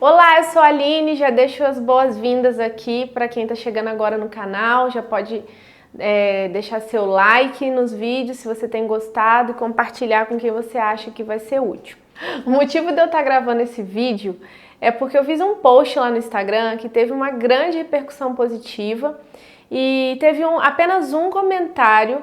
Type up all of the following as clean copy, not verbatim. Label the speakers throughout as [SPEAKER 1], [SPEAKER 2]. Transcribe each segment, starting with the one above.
[SPEAKER 1] Olá, eu sou a Aline, já deixo as boas-vindas aqui para quem está chegando agora no canal, já pode deixar seu like nos vídeos se você tem gostado e compartilhar com quem você acha que vai ser útil. O motivo de eu estar gravando esse vídeo é porque eu fiz um post lá no Instagram que teve uma grande repercussão positiva e teve apenas um comentário.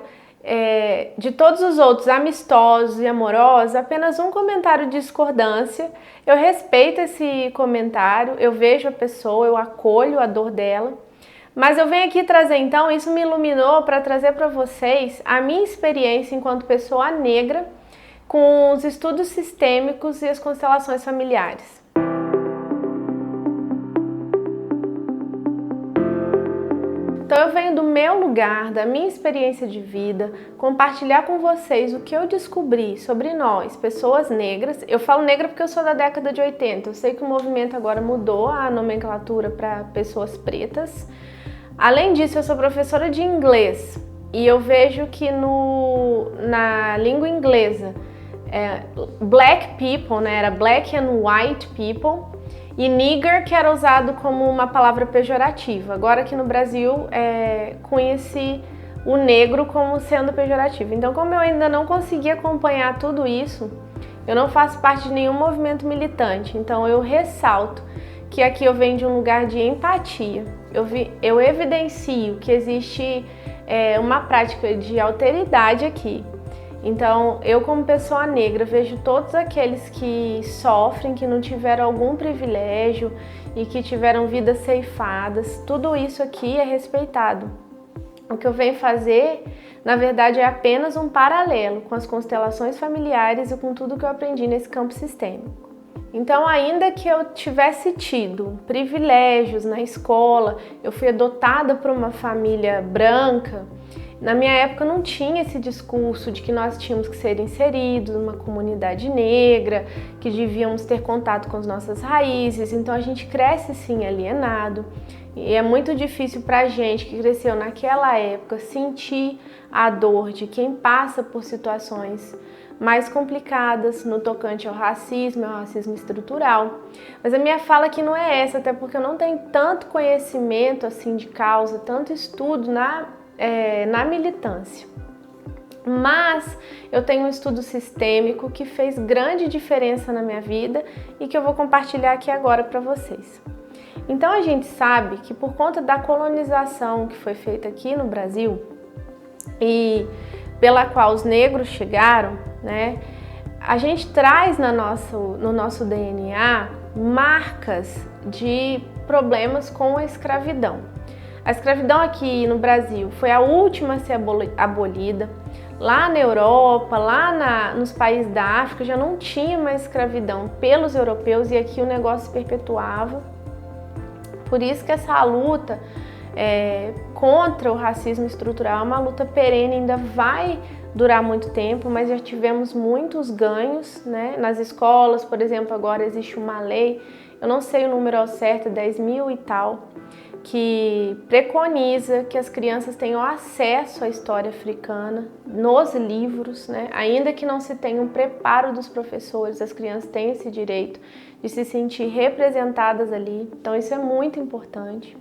[SPEAKER 1] De todos os outros amistosos e amorosos, apenas um comentário de discordância. Eu respeito esse comentário, eu vejo a pessoa, eu acolho a dor dela, mas eu venho aqui trazer então, isso me iluminou para trazer para vocês a minha experiência enquanto pessoa negra com os estudos sistêmicos e as constelações familiares. Então eu venho do meu lugar, da minha experiência de vida, compartilhar com vocês o que eu descobri sobre nós, pessoas negras. Eu falo negra porque eu sou da década de 80, eu sei que o movimento agora mudou a nomenclatura para pessoas pretas. Além disso, eu sou professora de inglês e eu vejo que na língua inglesa, black people, né, era black and white people, e nigger, que era usado como uma palavra pejorativa. Agora aqui no Brasil, conheci o negro como sendo pejorativo. Então, como eu ainda não consegui acompanhar tudo isso, eu não faço parte de nenhum movimento militante. Então, eu ressalto que aqui eu venho de um lugar de empatia. Eu evidencio que existe uma prática de alteridade aqui. Então, eu como pessoa negra vejo todos aqueles que sofrem, que não tiveram algum privilégio e que tiveram vidas ceifadas, tudo isso aqui é respeitado. O que eu venho fazer, na verdade, é apenas um paralelo com as constelações familiares e com tudo que eu aprendi nesse campo sistêmico. Então, ainda que eu tivesse tido privilégios na escola, eu fui adotada por uma família branca. Na minha época não tinha esse discurso de que nós tínhamos que ser inseridos numa comunidade negra, que devíamos ter contato com as nossas raízes, então a gente cresce sim alienado. E é muito difícil para a gente que cresceu naquela época sentir a dor de quem passa por situações mais complicadas no tocante ao racismo estrutural. Mas a minha fala aqui não é essa, até porque eu não tenho tanto conhecimento assim de causa, tanto estudo na militância. Mas eu tenho um estudo sistêmico que fez grande diferença na minha vida e que eu vou compartilhar aqui agora para vocês. Então a gente sabe que por conta da colonização que foi feita aqui no Brasil e pela qual os negros chegaram, né, a gente traz no nosso DNA marcas de problemas com a escravidão. A escravidão aqui no Brasil foi a última a ser abolida. Lá na Europa, nos países da África, já não tinha mais escravidão pelos europeus e aqui o negócio se perpetuava. Por isso que essa luta contra o racismo estrutural é uma luta perene, ainda vai durar muito tempo, mas já tivemos muitos ganhos, né? Nas escolas, por exemplo, agora existe uma lei, eu não sei o número ao certo, 10.000 e tal, que preconiza que as crianças tenham acesso à história africana nos livros, né? Ainda que não se tenha um preparo dos professores, as crianças têm esse direito de se sentir representadas ali, então isso é muito importante.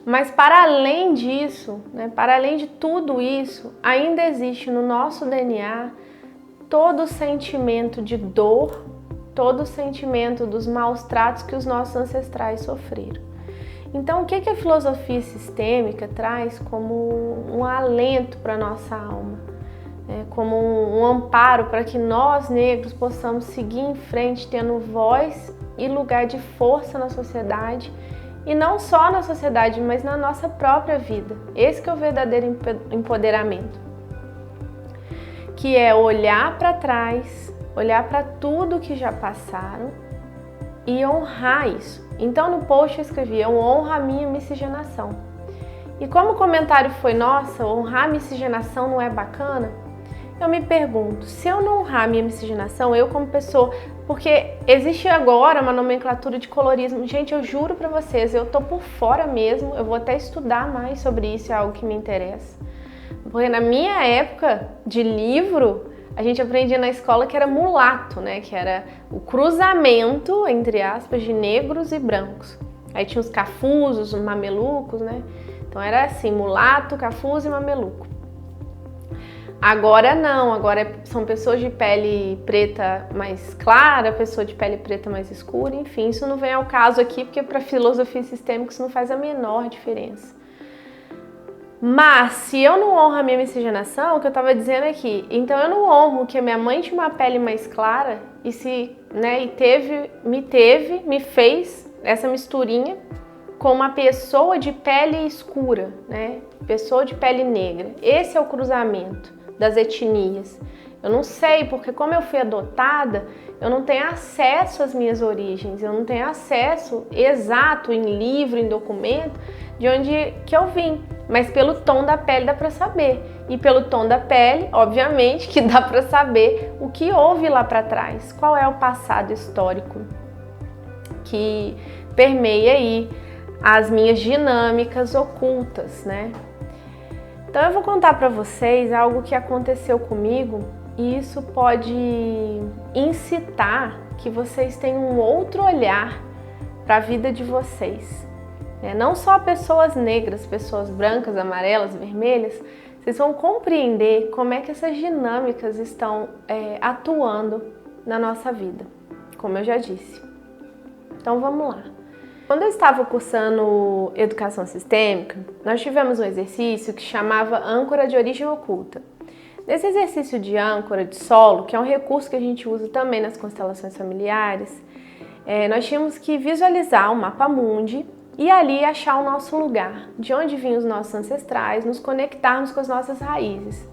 [SPEAKER 1] Mas para além disso, né, para além de tudo isso, ainda existe no nosso DNA todo o sentimento de dor, todo o sentimento dos maus tratos que os nossos ancestrais sofreram. Então, o que a filosofia sistêmica traz como um alento para a nossa alma? Como um amparo para que nós, negros, possamos seguir em frente, tendo voz e lugar de força na sociedade, e não só na sociedade, mas na nossa própria vida. Esse que é o verdadeiro empoderamento, que é olhar para trás, olhar para tudo que já passaram e honrar isso. Então no post eu escrevi: eu honro a minha miscigenação. E como o comentário foi: nossa, honrar a miscigenação não é bacana? Eu me pergunto, se eu não honrar a minha miscigenação, eu como pessoa, porque existe agora uma nomenclatura de colorismo, gente, eu juro pra vocês, eu tô por fora mesmo, eu vou até estudar mais sobre isso, é algo que me interessa. Porque na minha época de livro, a gente aprendia na escola que era mulato, né? Que era o cruzamento, entre aspas, de negros e brancos. Aí tinha os cafuzos, os mamelucos, né? Então era assim, mulato, cafuzo e mameluco. Agora não, agora são pessoas de pele preta mais clara, pessoa de pele preta mais escura, enfim, isso não vem ao caso aqui, porque para filosofia sistêmica isso não faz a menor diferença. Mas se eu não honro a minha miscigenação, o que eu estava dizendo aqui, então eu não honro que a minha mãe tinha uma pele mais clara e me fez essa misturinha com uma pessoa de pele escura, né? Pessoa de pele negra. Esse é o cruzamento das etnias. Eu não sei, porque como eu fui adotada, eu não tenho acesso às minhas origens, eu não tenho acesso exato em livro, em documento, de onde que eu vim. Mas pelo tom da pele dá para saber. E pelo tom da pele, obviamente, que dá para saber o que houve lá para trás. Qual é o passado histórico que permeia aí as minhas dinâmicas ocultas, né? Então eu vou contar para vocês algo que aconteceu comigo e isso pode incitar que vocês tenham um outro olhar para a vida de vocês. Não só pessoas negras, pessoas brancas, amarelas, vermelhas, vocês vão compreender como é que essas dinâmicas estão atuando na nossa vida, como eu já disse. Então vamos lá. Quando eu estava cursando Educação Sistêmica, nós tivemos um exercício que chamava âncora de origem oculta. Nesse exercício de âncora de solo, que é um recurso que a gente usa também nas constelações familiares, nós tínhamos que visualizar o mapa mundi e ali achar o nosso lugar, de onde vinham os nossos ancestrais, nos conectarmos com as nossas raízes.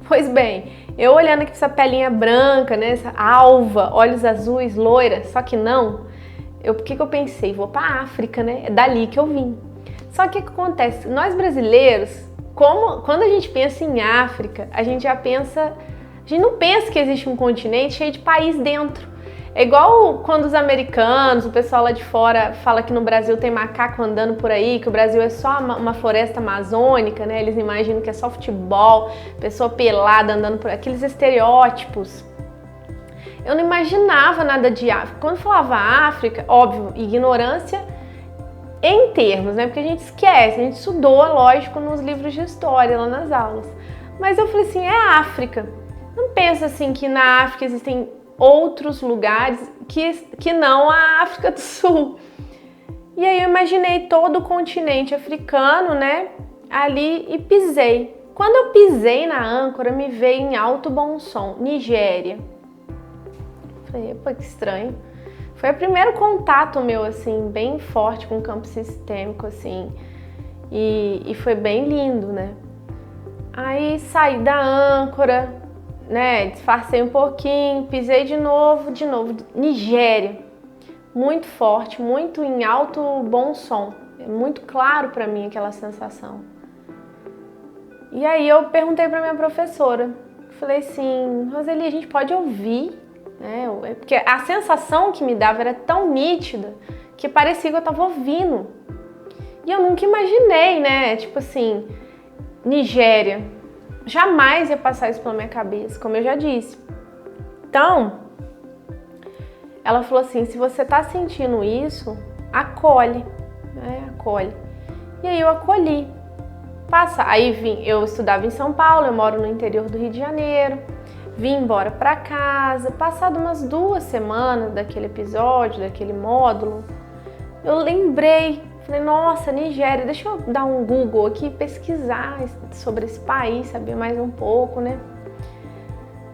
[SPEAKER 1] Pois bem, eu olhando aqui para essa pelinha branca, né, essa alva, olhos azuis, loira, só que não. Por que eu pensei? Vou para a África, né? É dali que eu vim. Só que o que acontece? Nós brasileiros, quando a gente pensa em África, a gente não pensa que existe um continente cheio de país dentro. É igual quando os americanos, o pessoal lá de fora fala que no Brasil tem macaco andando por aí, que o Brasil é só uma floresta amazônica, né? Eles imaginam que é só futebol, pessoa pelada andando por aí, aqueles estereótipos. Eu não imaginava nada de África. Quando eu falava África, óbvio, ignorância em termos, né? Porque a gente esquece, a gente estudou, lógico, nos livros de história, lá nas aulas. Mas eu falei assim, é África. Não pensa assim que na África existem outros lugares que não a África do Sul. E aí eu imaginei todo o continente africano, né? Ali e pisei. Quando eu pisei na âncora, me veio em alto bom som, Nigéria. Falei, pô, que estranho. Foi o primeiro contato meu, assim, bem forte com o campo sistêmico, assim, e foi bem lindo, né? Aí saí da âncora, né, disfarcei um pouquinho, pisei de novo, Nigéria. Muito forte, muito em alto bom som. É muito claro pra mim aquela sensação. E aí eu perguntei pra minha professora, falei assim, Roseli, a gente pode ouvir? Porque a sensação que me dava era tão nítida que parecia que eu estava ouvindo. E eu nunca imaginei, né? Tipo assim, Nigéria. Jamais ia passar isso pela minha cabeça, como eu já disse. Então, ela falou assim, se você tá sentindo isso, acolhe, né? Acolhe. E aí eu acolhi. Eu estudava em São Paulo, eu moro no interior do Rio de Janeiro. Vim embora para casa, passado umas 2 semanas daquele episódio, daquele módulo, eu lembrei, falei, nossa, Nigéria, deixa eu dar um Google aqui, pesquisar sobre esse país, saber mais um pouco, né?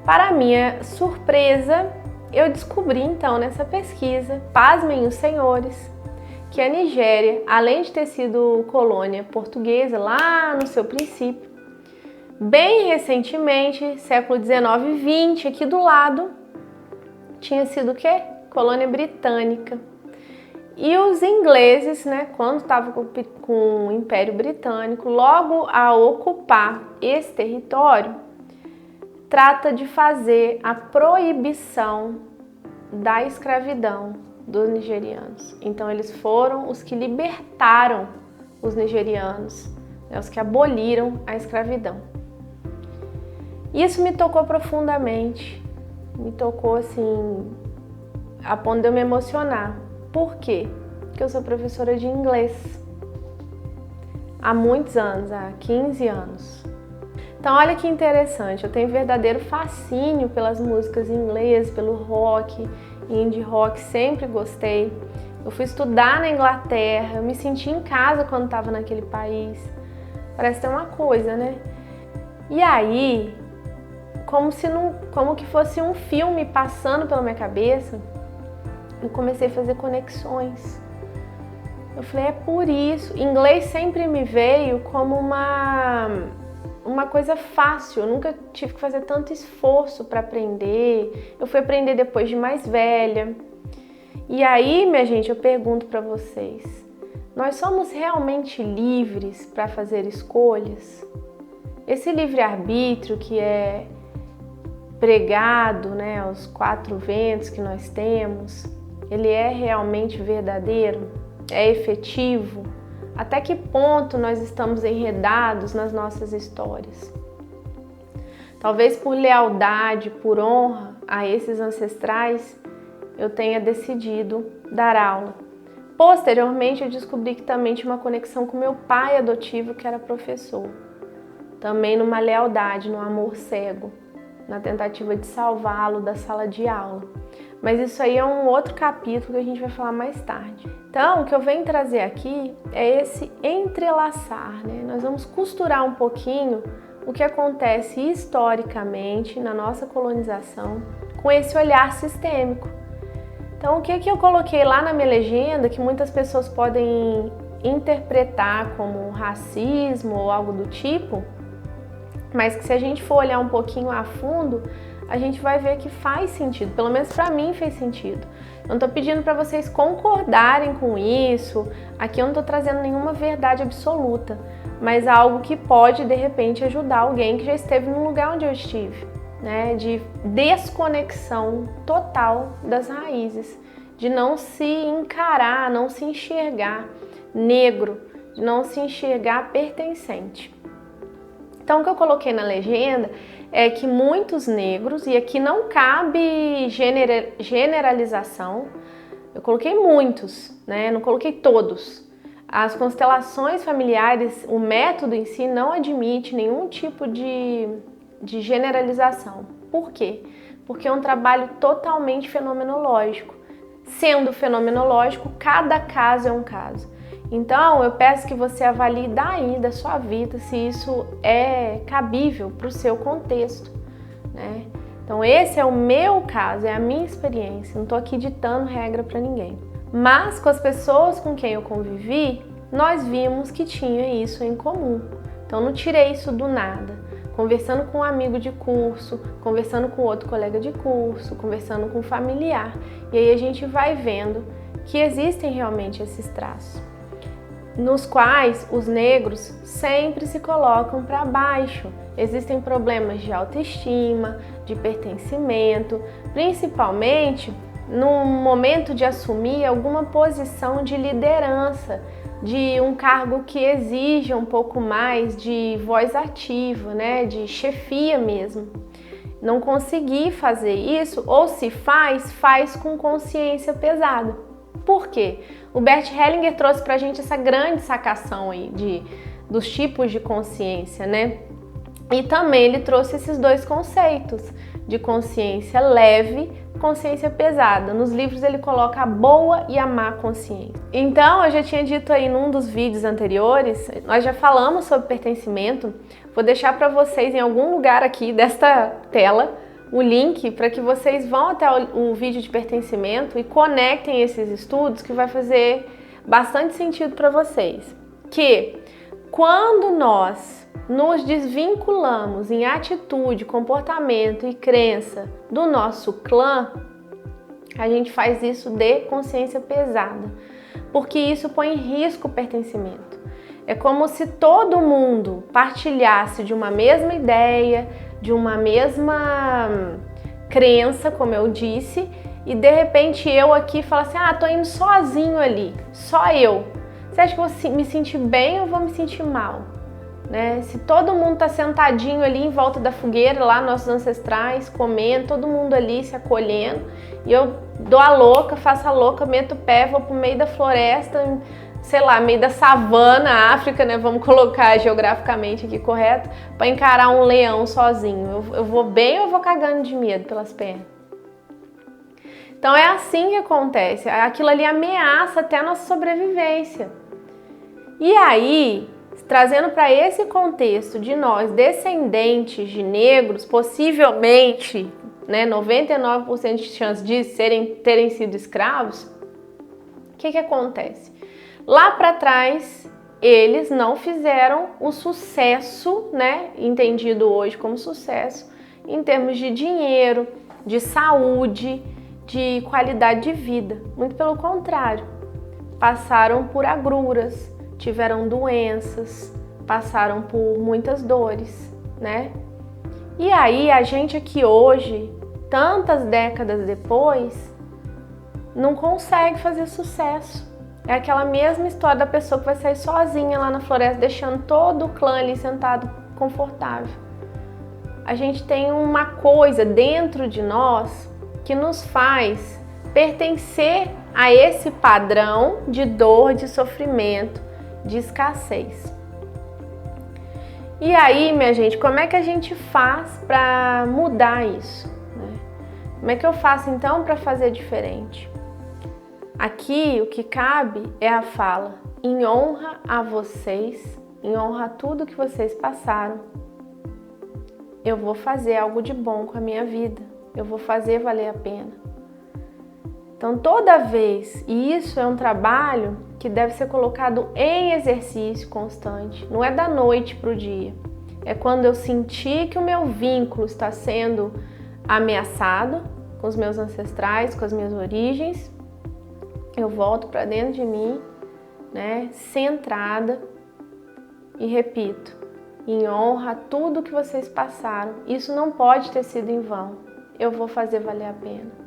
[SPEAKER 1] Para minha surpresa, eu descobri então nessa pesquisa, pasmem os senhores, que a Nigéria, além de ter sido colônia portuguesa lá no seu princípio, bem recentemente, século 19 e 20, aqui do lado, tinha sido o quê? Colônia britânica. E os ingleses, né, quando estavam com o Império Britânico, logo ao ocupar esse território, trata de fazer a proibição da escravidão dos nigerianos. Então eles foram os que libertaram os nigerianos, né, os que aboliram a escravidão. Isso me tocou profundamente, me tocou assim, a ponto de eu me emocionar. Por quê? Porque eu sou professora de inglês há muitos anos, há 15 anos. Então olha que interessante, eu tenho verdadeiro fascínio pelas músicas em inglês, pelo rock, indie rock, sempre gostei. Eu fui estudar na Inglaterra, eu me senti em casa quando estava naquele país. Parece ter uma coisa, né? E aí, como que fosse um filme passando pela minha cabeça, eu comecei a fazer conexões. Eu falei, é por isso. Inglês sempre me veio como uma coisa fácil, eu nunca tive que fazer tanto esforço para aprender. Eu fui aprender depois de mais velha. E aí, minha gente, eu pergunto para vocês, nós somos realmente livres para fazer escolhas? Esse livre-arbítrio que é pregado, né, aos quatro ventos que nós temos, ele é realmente verdadeiro? É efetivo? Até que ponto nós estamos enredados nas nossas histórias? Talvez por lealdade, por honra a esses ancestrais, eu tenha decidido dar aula. Posteriormente, eu descobri que também tinha uma conexão com meu pai adotivo, que era professor. Também numa lealdade, num amor cego, na tentativa de salvá-lo da sala de aula. Mas isso aí é um outro capítulo que a gente vai falar mais tarde. Então, o que eu venho trazer aqui é esse entrelaçar, né? Nós vamos costurar um pouquinho o que acontece historicamente na nossa colonização com esse olhar sistêmico. Então, o que eu coloquei lá na minha legenda, que muitas pessoas podem interpretar como racismo ou algo do tipo, mas que se a gente for olhar um pouquinho a fundo, a gente vai ver que faz sentido, pelo menos para mim fez sentido. Eu não estou pedindo para vocês concordarem com isso, aqui eu não estou trazendo nenhuma verdade absoluta, mas algo que pode, de repente, ajudar alguém que já esteve no lugar onde eu estive, né? De desconexão total das raízes, de não se encarar, não se enxergar negro, de não se enxergar pertencente. Então, o que eu coloquei na legenda é que muitos negros, e aqui não cabe generalização, eu coloquei muitos, né? Não coloquei todos. As constelações familiares, o método em si não admite nenhum tipo de generalização. Por quê? Porque é um trabalho totalmente fenomenológico. Sendo fenomenológico, cada caso é um caso. Então, eu peço que você avalie daí, da sua vida, se isso é cabível para o seu contexto, né? Então, esse é o meu caso, é a minha experiência. Não estou aqui ditando regra para ninguém. Mas, com as pessoas com quem eu convivi, nós vimos que tinha isso em comum. Então, não tirei isso do nada. Conversando com um amigo de curso, conversando com outro colega de curso, conversando com um familiar. E aí a gente vai vendo que existem realmente esses traços, nos quais os negros sempre se colocam para baixo. Existem problemas de autoestima, de pertencimento, principalmente no momento de assumir alguma posição de liderança, de um cargo que exija um pouco mais de voz ativa, né, de chefia mesmo. Não conseguir fazer isso, ou se faz com consciência pesada. Por quê? O Bert Hellinger trouxe pra gente essa grande sacação aí dos tipos de consciência, né? E também ele trouxe esses dois conceitos de consciência leve, consciência pesada. Nos livros ele coloca a boa e a má consciência. Então, eu já tinha dito aí num dos vídeos anteriores, nós já falamos sobre pertencimento. Vou deixar para vocês em algum lugar aqui desta tela o link para que vocês vão até o vídeo de pertencimento e conectem esses estudos, que vai fazer bastante sentido para vocês. Que quando nós nos desvinculamos em atitude, comportamento e crença do nosso clã, a gente faz isso de consciência pesada, porque isso põe em risco o pertencimento. É como se todo mundo partilhasse de uma mesma ideia, de uma mesma crença, como eu disse, e de repente eu aqui falo assim, tô indo sozinho ali, só eu. Você acha que eu vou me sentir bem ou vou me sentir mal? né? Se todo mundo tá sentadinho ali em volta da fogueira, lá nossos ancestrais, comendo, todo mundo ali se acolhendo, e eu dou a louca, faço a louca, meto o pé, vou pro meio da floresta, sei lá, meio da savana, África, né? Vamos colocar geograficamente aqui correto, para encarar um leão sozinho. Eu vou bem ou eu vou cagando de medo pelas pernas? Então é assim que acontece. Aquilo ali ameaça até a nossa sobrevivência. E aí, trazendo para esse contexto de nós, descendentes de negros, possivelmente, né, 99% de chance de terem sido escravos, o que acontece? Lá para trás, eles não fizeram o sucesso, né, entendido hoje como sucesso, em termos de dinheiro, de saúde, de qualidade de vida. Muito pelo contrário, passaram por agruras, tiveram doenças, passaram por muitas dores, né? E aí a gente aqui hoje, tantas décadas depois, não consegue fazer sucesso. É aquela mesma história da pessoa que vai sair sozinha lá na floresta, deixando todo o clã ali sentado confortável. A gente tem uma coisa dentro de nós que nos faz pertencer a esse padrão de dor, de sofrimento, de escassez. E aí, minha gente, como é que a gente faz para mudar isso, né? Como é que eu faço então para fazer diferente? Aqui o que cabe é a fala: em honra a vocês, em honra a tudo que vocês passaram, eu vou fazer algo de bom com a minha vida, eu vou fazer valer a pena. Então toda vez, e isso é um trabalho que deve ser colocado em exercício constante, não é da noite para o dia, é quando eu sentir que o meu vínculo está sendo ameaçado com os meus ancestrais, com as minhas origens, eu volto para dentro de mim, né, centrada, e repito: em honra a tudo que vocês passaram, isso não pode ter sido em vão, eu vou fazer valer a pena.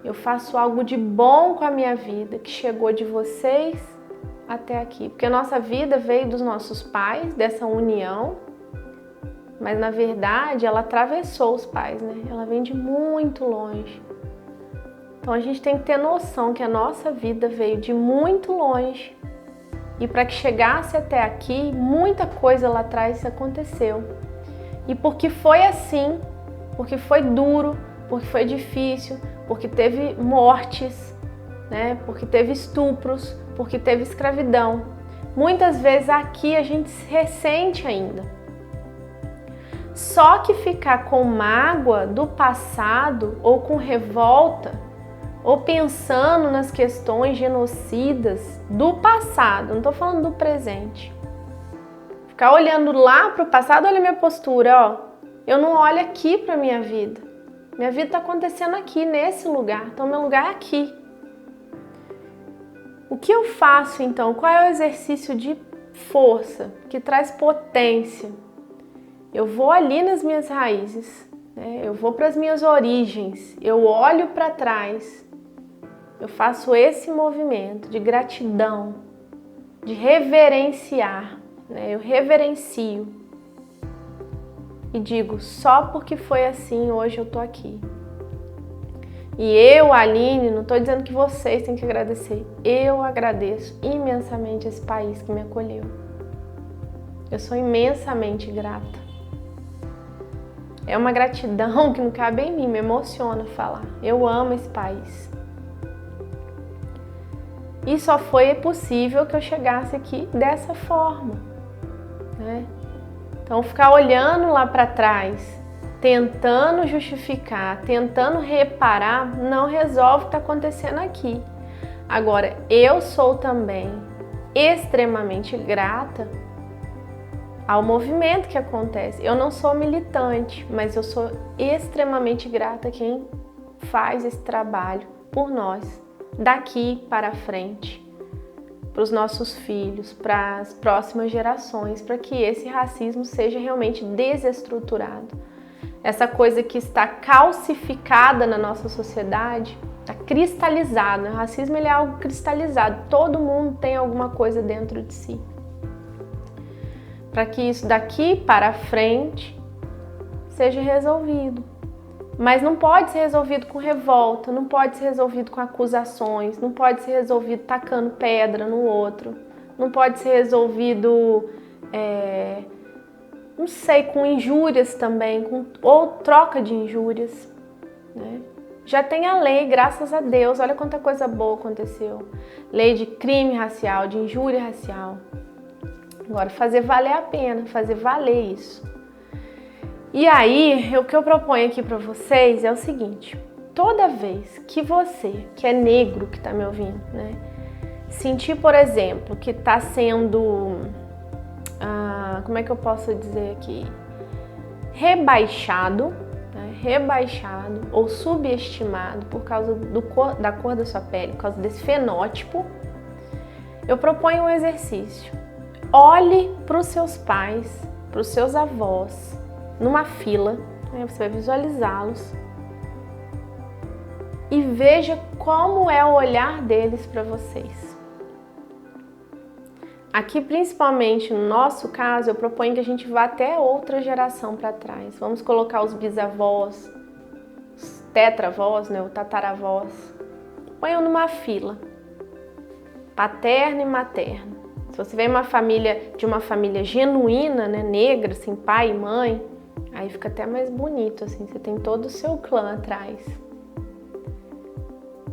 [SPEAKER 1] Eu faço algo de bom com a minha vida, que chegou de vocês até aqui. Porque a nossa vida veio dos nossos pais, dessa união, mas na verdade ela atravessou os pais, né? Ela vem de muito longe. Então a gente tem que ter noção que a nossa vida veio de muito longe. E para que chegasse até aqui, muita coisa lá atrás aconteceu. E porque foi assim, porque foi duro, porque foi difícil, porque teve mortes, né? Porque teve estupros, porque teve escravidão. Muitas vezes aqui a gente se ressente ainda. Só que ficar com mágoa do passado ou com revolta, ou pensando nas questões genocidas do passado, não estou falando do presente. Ficar olhando lá para o passado, olha a minha postura, ó. Eu não olho aqui para a minha vida. Minha vida está acontecendo aqui, nesse lugar. Então, meu lugar é aqui. O que eu faço, então? Qual é o exercício de força que traz potência? Eu vou ali nas minhas raízes, né? Eu vou para as minhas origens. Eu olho para trás. Eu faço esse movimento de gratidão, de reverenciar, né? Eu reverencio. E digo: só porque foi assim, hoje eu tô aqui. E eu, Aline, não tô dizendo que vocês têm que agradecer. Eu agradeço imensamente esse país que me acolheu. Eu sou imensamente grata. É uma gratidão que não cabe em mim, me emociona falar. Eu amo esse país. E só foi possível que eu chegasse aqui dessa forma, né? Então, ficar olhando lá para trás, tentando justificar, tentando reparar, não resolve o que está acontecendo aqui. Agora, eu sou também extremamente grata ao movimento que acontece. Eu não sou militante, mas eu sou extremamente grata a quem faz esse trabalho por nós, daqui para frente. Para os nossos filhos, para as próximas gerações, para que esse racismo seja realmente desestruturado. Essa coisa que está calcificada na nossa sociedade, está cristalizado. O racismo ele é algo cristalizado, todo mundo tem alguma coisa dentro de si. para que isso daqui para frente seja resolvido. Mas não pode ser resolvido com revolta, não pode ser resolvido com acusações, não pode ser resolvido tacando pedra no outro, não pode ser resolvido, não sei, com injúrias também, ou troca de injúrias, né? Já tem a lei, graças a Deus, olha quanta coisa boa aconteceu. Lei de crime racial, de injúria racial. Agora, fazer valer a pena, fazer valer isso. E aí, o que eu proponho aqui para vocês é o seguinte: toda vez que você, que é negro, que está me ouvindo, né, sentir, por exemplo, que está sendo, como é que eu posso dizer aqui, rebaixado ou subestimado por causa da cor da sua pele, por causa desse fenótipo, eu proponho um exercício. Olhe para os seus pais, para os seus avós, numa fila, né? Você vai visualizá-los e veja como é o olhar deles para vocês. Aqui, principalmente no nosso caso, eu proponho que a gente vá até outra geração para trás. Vamos colocar os bisavós, os tetravós, né, ou tataravós. Ponham numa fila, paterno e materno. Se você vem de uma família genuína, né, negra, assim, pai e mãe, aí fica até mais bonito, assim, você tem todo o seu clã atrás.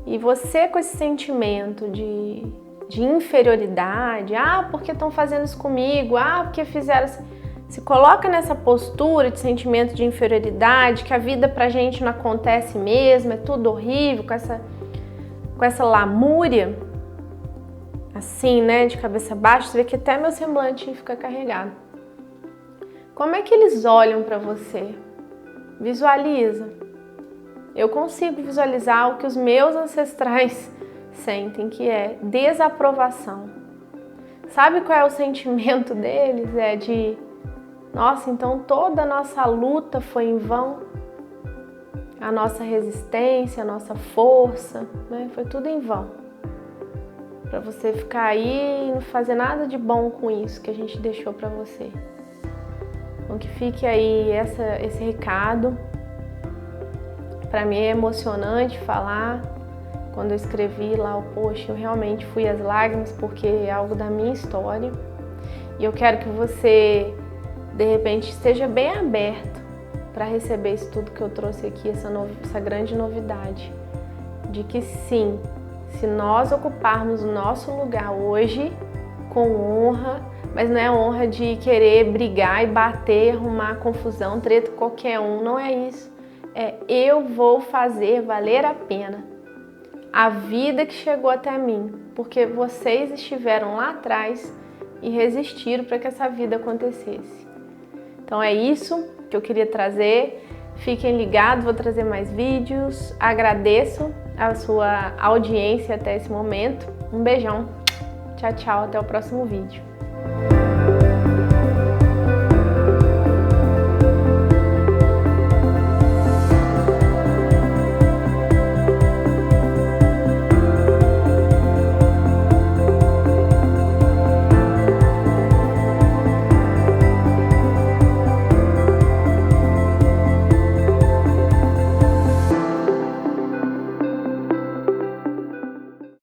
[SPEAKER 1] E você com esse sentimento de inferioridade, porque estão fazendo isso comigo, porque fizeram assim, se coloca nessa postura de sentimento de inferioridade, que a vida pra gente não acontece mesmo, é tudo horrível, com essa lamúria, assim, né, de cabeça baixa, você vê que até meu semblante fica carregado. Como é que eles olham pra você? Visualiza. Eu consigo visualizar o que os meus ancestrais sentem, que é desaprovação. Sabe qual é o sentimento deles? É de, nossa, então toda a nossa luta foi em vão? A nossa resistência, a nossa força, né? Foi tudo em vão. Para você ficar aí e não fazer nada de bom com isso que a gente deixou para você. Então que fique aí esse recado. Para mim é emocionante falar. Quando eu escrevi lá o post, eu realmente fui às lágrimas porque é algo da minha história. E eu quero que você, de repente, esteja bem aberto para receber isso tudo que eu trouxe aqui, essa grande novidade. De que sim, se nós ocuparmos o nosso lugar hoje com honra, mas não é honra de querer brigar e bater, arrumar confusão, treta com qualquer um, não é isso. É eu vou fazer valer a pena a vida que chegou até mim, porque vocês estiveram lá atrás e resistiram para que essa vida acontecesse. Então é isso que eu queria trazer. Fiquem ligados, vou trazer mais vídeos. Agradeço a sua audiência até esse momento. Um beijão. Tchau, tchau. Até o próximo vídeo.